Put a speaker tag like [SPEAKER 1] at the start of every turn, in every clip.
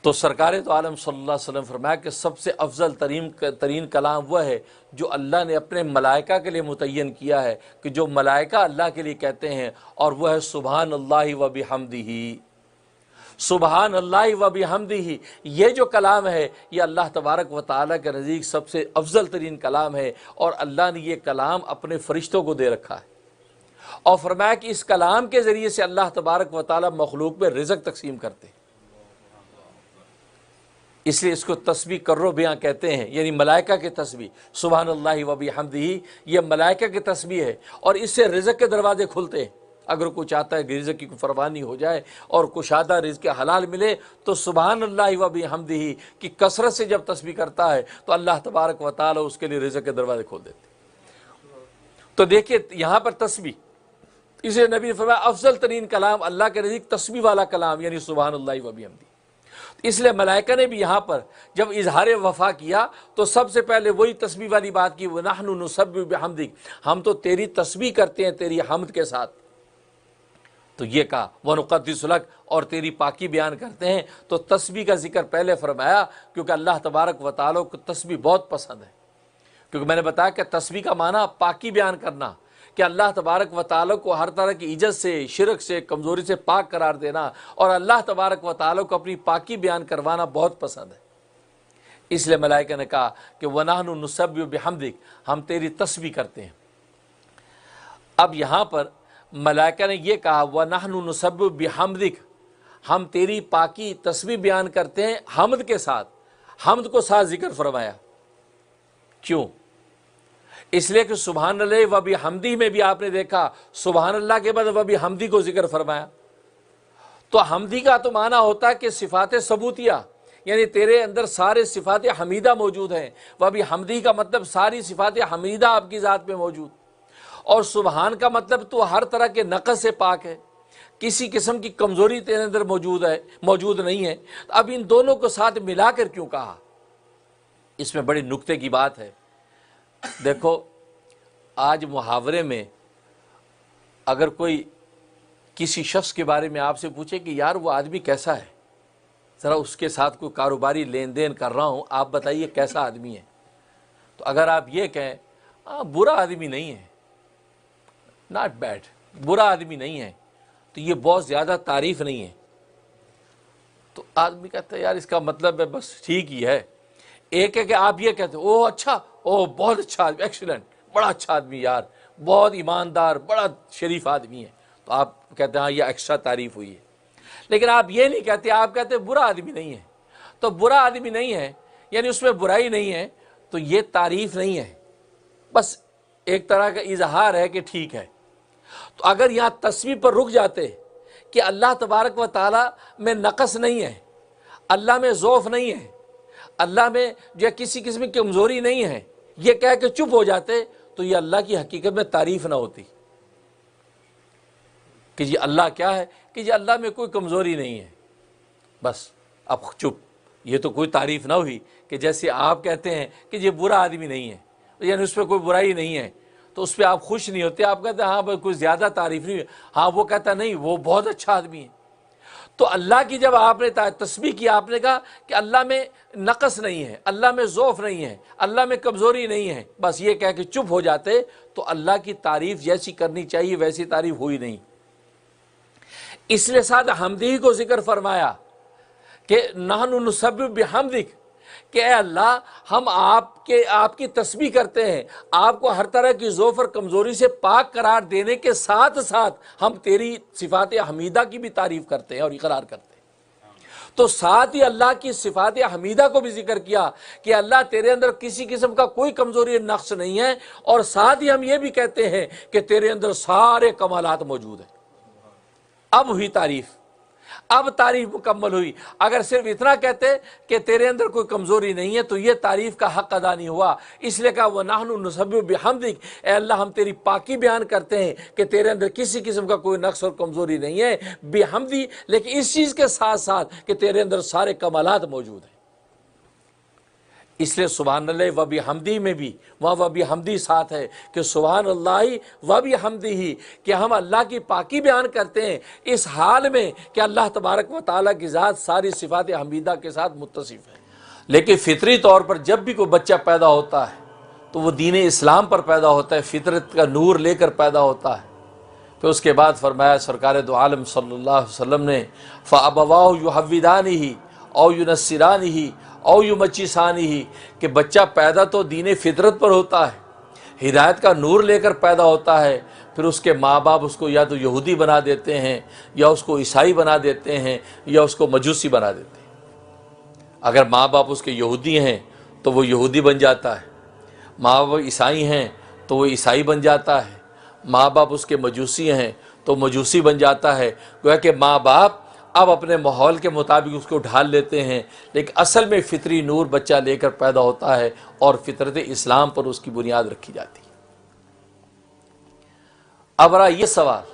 [SPEAKER 1] تو سرکار تو عالم صلی اللہ علیہ وسلم فرمایا کہ سب سے افضل ترین کلام وہ ہے جو اللہ نے اپنے ملائکہ کے لیے متعین کیا ہے، کہ جو ملائکہ اللہ کے لیے کہتے ہیں، اور وہ ہے سبحان اللہ و بحمدہ۔ سبحان اللہ و بحمدہ، یہ جو کلام ہے یہ اللہ تبارک و تعالیٰ کے نزدیک سب سے افضل ترین کلام ہے، اور اللہ نے یہ کلام اپنے فرشتوں کو دے رکھا ہے، اور فرمایا کہ اس کلام کے ذریعے سے اللہ تبارک و تعالیٰ مخلوق میں رزق تقسیم کرتے ہیں۔ اس لیے اس کو تسبیح کرو بیاں کہتے ہیں، یعنی ملائکہ کی تسبیح، سبحان اللہ و بحمدہ، یہ ملائکہ کی تسبیح ہے، اور اس سے رزق کے دروازے کھلتے ہیں۔ اگر کوئی چاہتا ہے کہ رزق کی فراوانی ہو جائے اور کشادہ رزق حلال ملے، تو سبحان اللہ و بحمدہ کی کثرت سے جب تسبیح کرتا ہے تو اللہ تبارک و تعالی اس کے لیے رزق کے دروازے کھول دیتے ہیں۔ تو دیکھیے یہاں پر تسبیح، اسے نبی نے فرمایا افضل ترین کلام اللہ کے نزدیک تسبیح والا کلام، یعنی سبحان اللہ و بحمدہ۔ اس لیے ملائکہ نے بھی یہاں پر جب اظہار وفا کیا تو سب سے پہلے وہی تسبیح والی بات کی، وَنَحْنُ نُسَبِّحُ بِحَمْدِكَ، ہم تو تیری تسبیح کرتے ہیں تیری حمد کے ساتھ۔ تو یہ کہا وَنُقَدِّسُ لَكَ، اور تیری پاکی بیان کرتے ہیں۔ تو تسبیح کا ذکر پہلے فرمایا کیونکہ اللہ تبارک و تعالیٰ کو تسبیح بہت پسند ہے، کیونکہ میں نے بتایا کہ تسبیح کا معنی پاکی بیان کرنا، کہ اللہ تبارک و تعالیٰ کو ہر طرح کی عجز سے، شرک سے، کمزوری سے پاک قرار دینا، اور اللہ تبارک و تعالیٰ کو اپنی پاکی بیان کروانا بہت پسند ہے۔ اس لیے ملائکہ نے کہا کہ وَنَحْنُ نُسَبِّحُ بِحَمْدِكَ، ہم تیری تسبیح کرتے ہیں۔ اب یہاں پر ملائکہ نے یہ کہا وَنَحْنُ نُسَبِّحُ بِحَمْدِكَ، ہم تیری پاکی تسبیح بیان کرتے ہیں حمد کے ساتھ، حمد کو ساتھ ذکر فرمایا۔ کیوں؟ اس لیے کہ سبحان اللہ و بحمدہ میں بھی آپ نے دیکھا سبحان اللہ کے بعد و بحمدہ کو ذکر فرمایا۔ تو حمدی کا تو معنی ہوتا ہے کہ صفات ثبوتیہ، یعنی تیرے اندر سارے صفات حمیدہ موجود ہیں، و بحمدہ کا مطلب ساری صفات حمیدہ آپ کی ذات میں موجود، اور سبحان کا مطلب تو ہر طرح کے نقص سے پاک ہے، کسی قسم کی کمزوری تیرے اندر موجود نہیں ہے۔ اب ان دونوں کو ساتھ ملا کر کیوں کہا؟ اس میں بڑی نکتے کی بات ہے۔ دیکھو آج محاورے میں اگر کوئی کسی شخص کے بارے میں آپ سے پوچھے کہ یار وہ آدمی کیسا ہے، ذرا اس کے ساتھ کوئی کاروباری لین دین کر رہا ہوں، آپ بتائیے کیسا آدمی ہے، تو اگر آپ یہ کہیں برا آدمی نہیں ہے، ناٹ بیڈ، برا آدمی نہیں ہے، تو یہ بہت زیادہ تعریف نہیں ہے۔ تو آدمی کہتا ہے یار اس کا مطلب ہے بس ٹھیک ہی ہے۔ ایک ہے کہ آپ یہ کہتے ہیں او اچھا، او بہت اچھا آدمی، ایکسیلنٹ، بڑا اچھا آدمی یار، بہت ایماندار، بڑا شریف آدمی ہے، تو آپ کہتے ہیں ہاں یہ ایکسٹرا تعریف ہوئی ہے۔ لیکن آپ یہ نہیں کہتے، آپ کہتے ہیں برا آدمی نہیں ہے۔ تو برا آدمی نہیں ہے یعنی اس میں برائی نہیں ہے، تو یہ تعریف نہیں ہے، بس ایک طرح کا اظہار ہے کہ ٹھیک ہے۔ تو اگر یہاں تسبیح پر رک جاتے کہ اللہ تبارک و تعالیٰ میں نقص نہیں ہے، اللہ میں ضعف نہیں ہے، اللہ میں جو کسی قسم کی کمزوری نہیں ہے، یہ کہہ کے چپ ہو جاتے، تو یہ اللہ کی حقیقت میں تعریف نہ ہوتی کہ جی اللہ کیا ہے، کہ جی اللہ میں کوئی کمزوری نہیں ہے، بس اب چپ، یہ تو کوئی تعریف نہ ہوئی۔ کہ جیسے آپ کہتے ہیں کہ یہ برا آدمی نہیں ہے، یعنی اس پہ کوئی برائی نہیں ہے، تو اس پہ آپ خوش نہیں ہوتے، آپ کہتے ہیں ہاں بھائی کوئی زیادہ تعریف نہیں ہے، ہاں وہ کہتا نہیں وہ بہت اچھا آدمی ہے۔ تو اللہ کی جب آپ نے تسبیح کی، آپ نے کہا کہ اللہ میں نقص نہیں ہے، اللہ میں ضعف نہیں ہے، اللہ میں کمزوری نہیں ہے، بس یہ کہہ کے چپ ہو جاتے، تو اللہ کی تعریف جیسی کرنی چاہیے ویسی تعریف ہوئی نہیں۔ اس لیے ساتھ حمدی کو ذکر فرمایا کہ نحن نسبح بحمدک، کہ اے اللہ ہم آپ کی تسبیح کرتے ہیں، آپ کو ہر طرح کی ضعف اور کمزوری سے پاک قرار دینے کے ساتھ ساتھ ہم تیری صفات حمیدہ کی بھی تعریف کرتے ہیں اور اقرار کرتے ہیں۔ تو ساتھ ہی اللہ کی صفات حمیدہ کو بھی ذکر کیا کہ اللہ تیرے اندر کسی قسم کا کوئی کمزوری نقص نہیں ہے، اور ساتھ ہی ہم یہ بھی کہتے ہیں کہ تیرے اندر سارے کمالات موجود ہیں۔ اب ہوئی تعریف، اب تعریف مکمل ہوئی۔ اگر صرف اتنا کہتے کہ تیرے اندر کوئی کمزوری نہیں ہے تو یہ تعریف کا حق ادا نہیں ہوا۔ اس لیے کہا وَنَحْنُ نُسَبِّحُ بِحَمْدِكَ، اے اللہ ہم تیری پاکی بیان کرتے ہیں کہ تیرے اندر کسی قسم کا کوئی نقص اور کمزوری نہیں ہے، بحمدی، لیکن اس چیز کے ساتھ ساتھ کہ تیرے اندر سارے کمالات موجود ہیں۔ اس لیے سبحان اللہ و بحمدہ میں بھی وہاں و بحمدہ ساتھ ہے کہ سبحان اللہ و بحمدہ، کہ ہم اللہ کی پاکی بیان کرتے ہیں اس حال میں کہ اللہ تبارک و تعالیٰ کی ذات ساری صفات حمیدہ کے ساتھ متصف ہے۔ لیکن فطری طور پر جب بھی کوئی بچہ پیدا ہوتا ہے تو وہ دین اسلام پر پیدا ہوتا ہے، فطرت کا نور لے کر پیدا ہوتا ہے۔ پھر اس کے بعد فرمایا سرکار دو عالم صلی اللہ علیہ وسلم نے فَأَبَوَاهُ يُحَوِّدَانِهِ أَوْ يُنَصِّرَانِهِ أَوْ يُمَجِّسَانِهِ، کہ بچہ پیدا تو دین فطرت پر ہوتا ہے، ہدایت کا نور لے کر پیدا ہوتا ہے، پھر اس کے ماں باپ اس کو یا تو یہودی بنا دیتے ہیں یا اس کو عیسائی بنا دیتے ہیں یا اس کو مجوسی بنا دیتے ہیں۔ اگر ماں باپ اس کے یہودی ہیں تو وہ یہودی بن جاتا ہے، ماں باپ عیسائی ہیں تو وہ عیسائی بن جاتا ہے، ماں باپ اس کے مجوسی ہیں تو مجوسی بن جاتا ہے۔ گویا کہ ماں باپ اب اپنے ماحول کے مطابق اس کو ڈھال لیتے ہیں، لیکن اصل میں فطری نور بچہ لے کر پیدا ہوتا ہے اور فطرت اسلام پر اس کی بنیاد رکھی جاتی ہے۔ اب رہا یہ سوال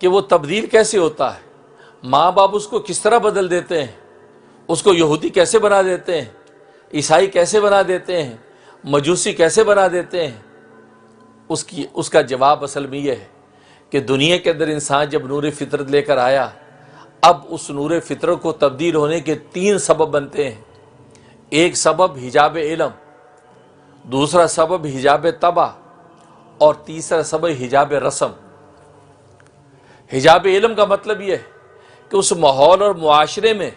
[SPEAKER 1] کہ وہ تبدیل کیسے ہوتا ہے، ماں باپ اس کو کس طرح بدل دیتے ہیں، اس کو یہودی کیسے بنا دیتے ہیں، عیسائی کیسے بنا دیتے ہیں، مجوسی کیسے بنا دیتے ہیں؟ اس کا جواب اصل میں یہ ہے کہ دنیا کے اندر انسان جب نور فطرت لے کر آیا، اب اس نور فطرت کو تبدیل ہونے کے 3 سبب بنتے ہیں۔ ایک سبب حجاب علم، دوسرا سبب حجاب طبع، اور تیسرا سبب حجاب رسم۔ حجاب علم کا مطلب یہ ہے کہ اس ماحول اور معاشرے میں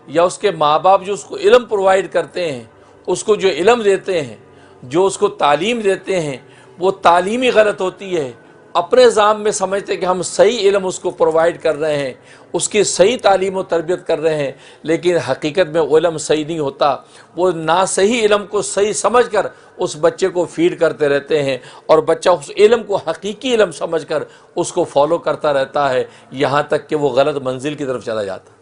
[SPEAKER 1] یا اس کے ماں باپ جو اس کو علم پرووائڈ کرتے ہیں، اس کو جو علم دیتے ہیں، جو اس کو تعلیم دیتے ہیں، وہ تعلیمی غلط ہوتی ہے۔ اپنے ذہن میں سمجھتے کہ ہم صحیح علم اس کو پرووائڈ کر رہے ہیں، اس کی صحیح تعلیم و تربیت کر رہے ہیں، لیکن حقیقت میں وہ علم صحیح نہیں ہوتا۔ وہ ناصحیح علم کو صحیح سمجھ کر اس بچے کو فیڈ کرتے رہتے ہیں، اور بچہ اس علم کو حقیقی علم سمجھ کر اس کو فالو کرتا رہتا ہے، یہاں تک کہ وہ غلط منزل کی طرف چلا جاتا ہے۔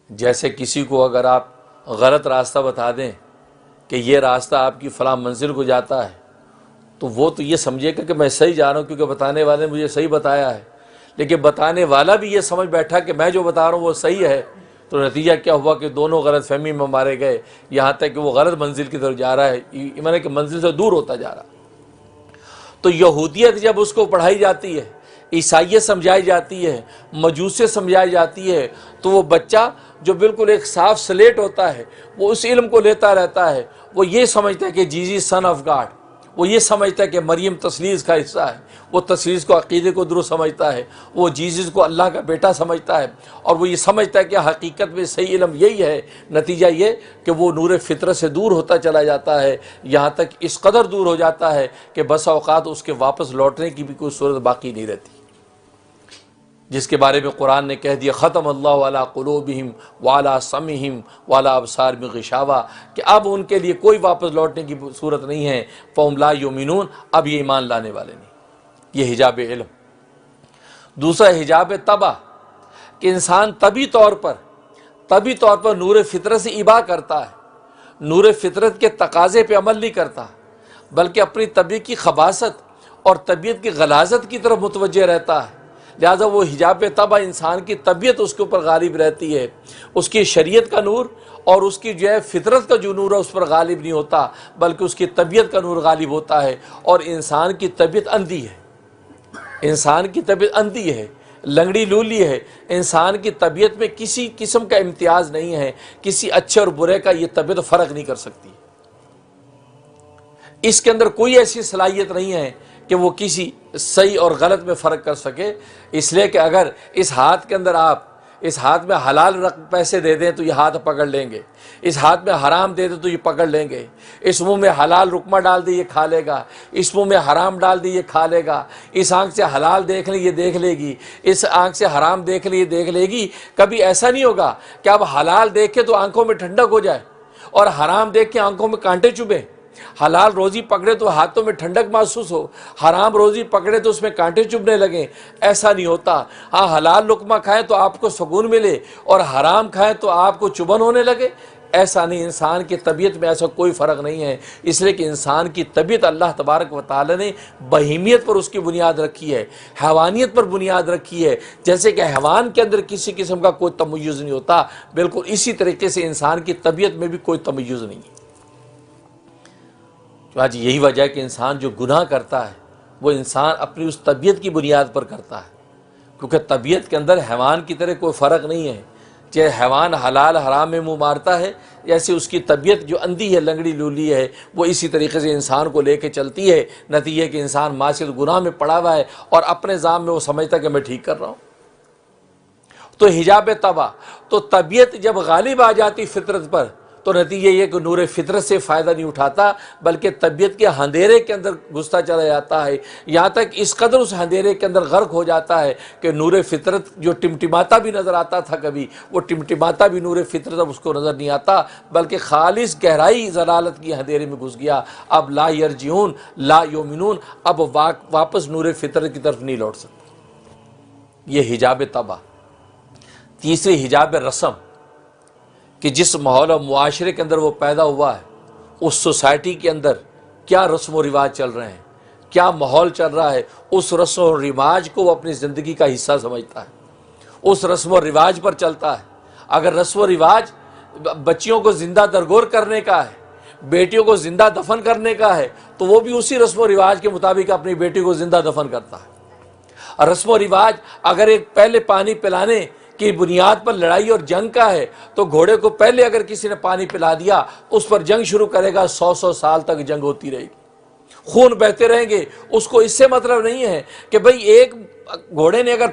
[SPEAKER 1] جیسے کسی کو اگر آپ غلط راستہ بتا دیں کہ یہ راستہ آپ کی فلاں منزل کو جاتا ہے، تو وہ تو یہ سمجھے گا کہ میں صحیح جا رہا ہوں کیونکہ بتانے والے نے مجھے صحیح بتایا ہے، لیکن بتانے والا بھی یہ سمجھ بیٹھا کہ میں جو بتا رہا ہوں وہ صحیح ہے، تو نتیجہ کیا ہوا کہ دونوں غلط فہمی میں مارے گئے، یہاں تک کہ وہ غلط منزل کی طرف جا رہا ہے، یعنی کہ منزل سے دور ہوتا جا رہا۔ تو یہودیت جب اس کو پڑھائی جاتی ہے، عیسائیت سمجھائی جاتی ہے، مجوسیت سمجھائی جاتی ہے، تو وہ بچہ جو بالکل ایک صاف سلیٹ ہوتا ہے وہ اس علم کو لیتا رہتا ہے۔ وہ یہ سمجھتا ہے کہ جیزس سن آف گاڈ، وہ یہ سمجھتا ہے کہ مریم تثلیث کا حصہ ہے، وہ تثلیث کو عقیدے کو درست سمجھتا ہے، وہ جیزس کو اللہ کا بیٹا سمجھتا ہے، اور وہ یہ سمجھتا ہے کہ حقیقت میں صحیح علم یہی ہے۔ نتیجہ یہ کہ وہ نور فطرت سے دور ہوتا چلا جاتا ہے، یہاں تک اس قدر دور ہو جاتا ہے کہ بس اوقات اس کے واپس لوٹنے کی بھی کوئی صورت باقی نہیں رہتی، جس کے بارے میں قرآن نے کہہ دیا ختم اللہ علی قلوبہم وعلی سمعہم وعلی ابصارہم غشاوہ، کہ اب ان کے لیے کوئی واپس لوٹنے کی صورت نہیں ہے، فہم لا یؤمنون، اب یہ ایمان لانے والے نہیں۔ یہ حجاب علم۔ دوسرا حجاب طبع، کہ انسان طبی طور پر نور فطرت سے ابا کرتا ہے، نور فطرت کے تقاضے پہ عمل نہیں کرتا، بلکہ اپنی طبیعت کی خباثت اور طبیعت کی غلاظت کی طرف متوجہ رہتا ہے، لہذا وہ حجاب طبع انسان کی طبیعت اس کے اوپر غالب رہتی ہے، اس کی شریعت کا نور اور اس کی جو ہے فطرت کا جو نور ہے اس پر غالب نہیں ہوتا، بلکہ اس کی طبیعت کا نور غالب ہوتا ہے، اور انسان کی طبیعت اندھی ہے، انسان کی طبیعت اندھی ہے، لنگڑی لولی ہے، انسان کی طبیعت میں کسی قسم کا امتیاز نہیں ہے، کسی اچھے اور برے کا یہ طبیعت فرق نہیں کر سکتی، اس کے اندر کوئی ایسی صلاحیت نہیں ہے کہ وہ کسی صحیح اور غلط میں فرق کر سکے۔ اس لیے کہ اگر اس ہاتھ کے اندر آپ اس ہاتھ میں حلال پیسے دے دیں تو یہ ہاتھ پکڑ لیں گے، اس ہاتھ میں حرام دے دیں تو یہ پکڑ لیں گے، اس منہ میں حلال رقمہ ڈال دیں یہ کھا لے گا، اس منہ میں حرام ڈال دیں یہ کھا لے گا، اس آنکھ سے حلال دیکھ لیں یہ دیکھ لے گی، اس آنکھ سے حرام دیکھ لیں یہ دیکھ لے گی۔ کبھی ایسا نہیں ہوگا کہ اب حلال دیکھ کے تو آنکھوں میں ٹھنڈک ہو جائے اور حرام دیکھ کے آنکھوں میں کانٹے چبھیں، حلال روزی پکڑے تو ہاتھوں میں ٹھنڈک محسوس ہو، حرام روزی پکڑے تو اس میں کانٹے چبھنے لگیں، ایسا نہیں ہوتا۔ ہاں حلال لقمہ کھائیں تو آپ کو سکون ملے اور حرام کھائیں تو آپ کو چبھن ہونے لگے، ایسا نہیں، انسان کی طبیعت میں ایسا کوئی فرق نہیں ہے، اس لیے کہ انسان کی طبیعت اللہ تبارک و تعالی نے بہیمیت پر اس کی بنیاد رکھی ہے، حیوانیت پر بنیاد رکھی ہے۔ جیسے کہ حیوان کے اندر کسی قسم کا کوئی تمیز نہیں ہوتا، بالکل اسی طریقے سے انسان کی طبیعت میں بھی کوئی تمیز نہیں ہے۔ تو آج یہی وجہ ہے کہ انسان جو گناہ کرتا ہے وہ انسان اپنی اس طبیعت کی بنیاد پر کرتا ہے، کیونکہ طبیعت کے اندر حیوان کی طرح کوئی فرق نہیں ہے۔ چاہے حیوان حلال حرام میں منہ مارتا ہے، جیسے اس کی طبیعت جو اندھی ہے، لنگڑی لولی ہے، وہ اسی طریقے سے انسان کو لے کے چلتی ہے۔ نتیجہ کہ انسان معصیت گناہ میں پڑا ہوا ہے اور اپنے ذات میں وہ سمجھتا ہے کہ میں ٹھیک کر رہا ہوں۔ تو حجاب طبع، تو طبیعت جب غالب آ جاتی فطرت پر تو نتیجہ یہ کہ نور فطرت سے فائدہ نہیں اٹھاتا، بلکہ طبیعت کے اندھیرے کے اندر گھستا چلا جاتا ہے، یہاں تک اس قدر اس اندھیرے کے اندر غرق ہو جاتا ہے کہ نور فطرت جو ٹمٹماتا بھی نظر آتا تھا کبھی، وہ ٹمٹماتا بھی نور فطرت اب اس کو نظر نہیں آتا، بلکہ خالص گہرائی ضلالت کی اندھیرے میں گھس گیا۔ اب لا یرجعون لا یؤمنون، اب واپس نور فطرت کی طرف نہیں لوٹ سکتا۔ یہ حجاب طبع۔ تیسری حجاب رسم، کہ جس ماحول و معاشرے کے اندر وہ پیدا ہوا ہے، اس سوسائٹی کے اندر کیا رسم و رواج چل رہے ہیں، کیا ماحول چل رہا ہے، اس رسم و رواج کو وہ اپنی زندگی کا حصہ سمجھتا ہے، اس رسم و رواج پر چلتا ہے۔ اگر رسم و رواج بچیوں کو زندہ درگور کرنے کا ہے، بیٹیوں کو زندہ دفن کرنے کا ہے، تو وہ بھی اسی رسم و رواج کے مطابق اپنی بیٹی کو زندہ دفن کرتا ہے۔ رسم و رواج اگر ایک پہلے پانی پلانے کی بنیاد پر لڑائی اور جنگ کا ہے، تو گھوڑے کو پہلے اگر کسی نے پانی پلا دیا اس پر جنگ شروع کرے گا، 100 سال تک جنگ ہوتی رہے گی، خون بہتے رہیں گے۔ اس کو اس سے مطلب نہیں ہے کہ بھئی ایک گھوڑے نے اگر